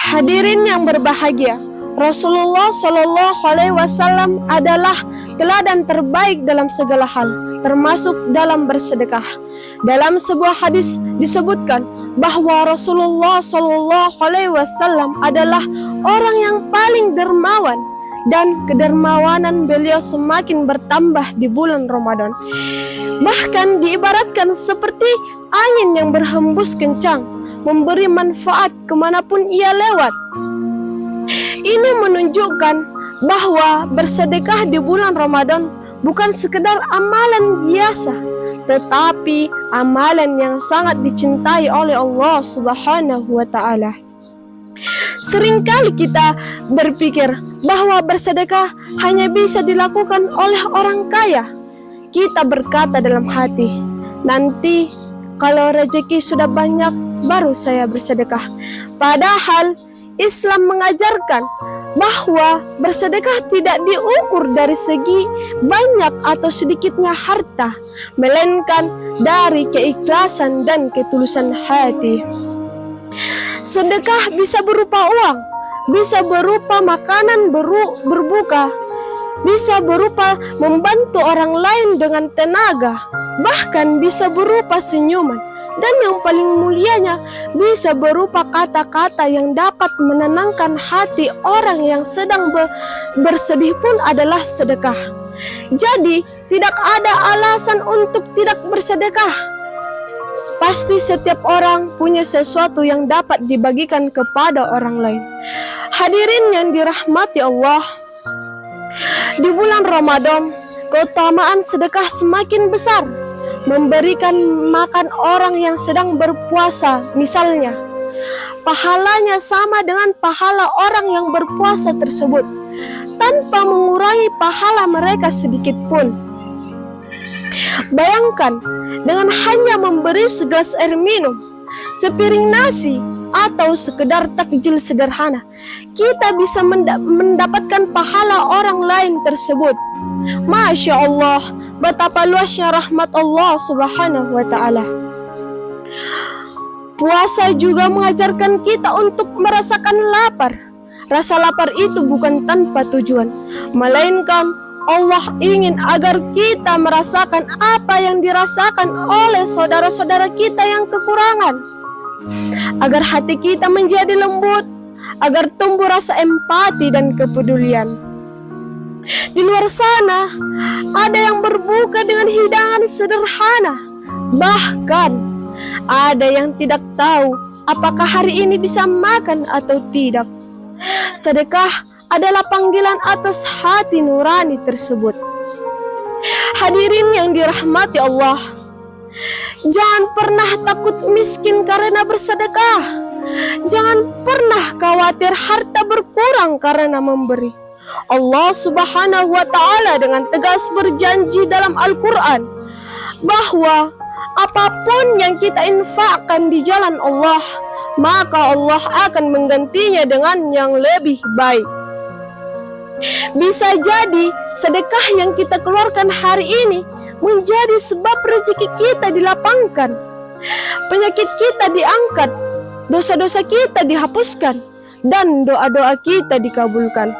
Hadirin yang berbahagia, Rasulullah Shallallahu Alaihi Wasallam adalah teladan terbaik dalam segala hal, termasuk dalam bersedekah. Dalam sebuah hadis disebutkan bahwa Rasulullah Shallallahu Alaihi Wasallam adalah orang yang paling dermawan, dan kedermawanan beliau semakin bertambah di bulan Ramadan. Bahkan diibaratkan seperti angin yang berhembus kencang, memberi manfaat kemanapun ia lewat. Ini menunjukkan bahwa bersedekah di bulan Ramadan bukan sekedar amalan biasa, tetapi amalan yang sangat dicintai oleh Allah Subhanahu wa Ta'ala. Seringkali kita berpikir bahwa bersedekah hanya bisa dilakukan oleh orang kaya. Kita berkata dalam hati, nanti kalau rezeki sudah banyak baru saya bersedekah. Padahal Islam mengajarkan bahwa bersedekah tidak diukur dari segi banyak atau sedikitnya harta, melainkan dari keikhlasan dan ketulusan hati. Sedekah bisa berupa uang, bisa berupa makanan berbuka, bisa berupa membantu orang lain dengan tenaga, bahkan bisa berupa senyuman, dan yang paling mulianya bisa berupa kata-kata yang dapat menenangkan hati orang yang sedang bersedih pun adalah sedekah. Jadi tidak ada alasan untuk tidak bersedekah. Pasti setiap orang punya sesuatu yang dapat dibagikan kepada orang lain. Hadirin yang dirahmati Allah, di bulan Ramadan keutamaan sedekah semakin besar. Memberikan makan orang yang sedang berpuasa misalnya, pahalanya sama dengan pahala orang yang berpuasa tersebut, tanpa mengurangi pahala mereka sedikit pun. Bayangkan, dengan hanya memberi segelas air minum, sepiring nasi, atau sekedar takjil sederhana, kita bisa mendapatkan pahala orang lain tersebut. Masya Allah, betapa luasnya rahmat Allah Subhanahu wa Ta'ala. Puasa juga mengajarkan kita untuk merasakan lapar. Rasa lapar itu bukan tanpa tujuan, melainkan Allah ingin agar kita merasakan apa yang dirasakan oleh saudara-saudara kita yang kekurangan, agar hati kita menjadi lembut, agar tumbuh rasa empati dan kepedulian. Di luar sana ada yang berbuka dengan hidangan sederhana, bahkan ada yang tidak tahu apakah hari ini bisa makan atau tidak. Sedekah adalah panggilan atas hati nurani tersebut. Hadirin yang dirahmati Allah, jangan pernah takut miskin karena bersedekah. Jangan pernah khawatir harta berkurang karena memberi. Allah Subhanahu wa Ta'ala dengan tegas berjanji dalam Al-Quran bahwa apapun yang kita infakkan di jalan Allah, maka Allah akan menggantinya dengan yang lebih baik. Bisa jadi sedekah yang kita keluarkan hari ini menjadi sebab rezeki kita dilapangkan, penyakit kita diangkat, dosa-dosa kita dihapuskan, dan doa-doa kita dikabulkan.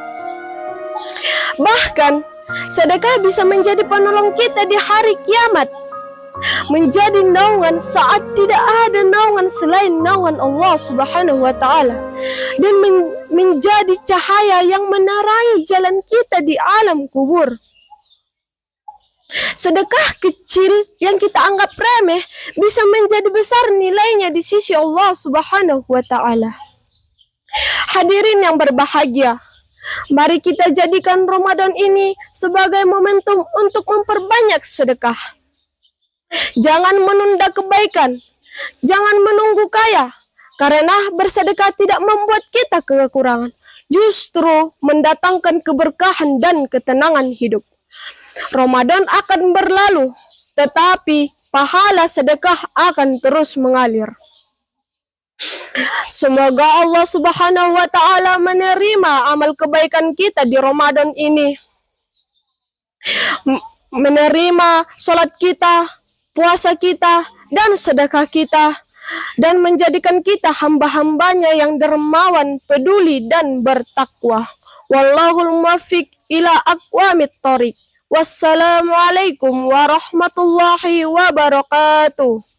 Bahkan sedekah bisa menjadi penolong kita di hari kiamat, menjadi naungan saat tidak ada naungan selain naungan Allah Subhanahu wa Ta'ala, dan menjadi cahaya yang menerangi jalan kita di alam kubur. Sedekah kecil yang kita anggap remeh bisa menjadi besar nilainya di sisi Allah Subhanahu wa Ta'ala. Hadirin yang berbahagia, mari kita jadikan Ramadan ini sebagai momentum untuk memperbanyak sedekah. Jangan menunda kebaikan, jangan menunggu kaya, karena bersedekah tidak membuat kita kekurangan, justru mendatangkan keberkahan dan ketenangan hidup. Ramadan akan berlalu, tetapi pahala sedekah akan terus mengalir. Semoga Allah Subhanahu wa Ta'ala menerima amal kebaikan kita di Ramadan ini, menerima sholat kita, puasa kita, dan sedekah kita, dan menjadikan kita hamba-hambanya yang dermawan, peduli, dan bertakwa. Wallahul muwaffiq ila aqwamit thoriq. Wassalamualaikum warahmatullahi wabarakatuh.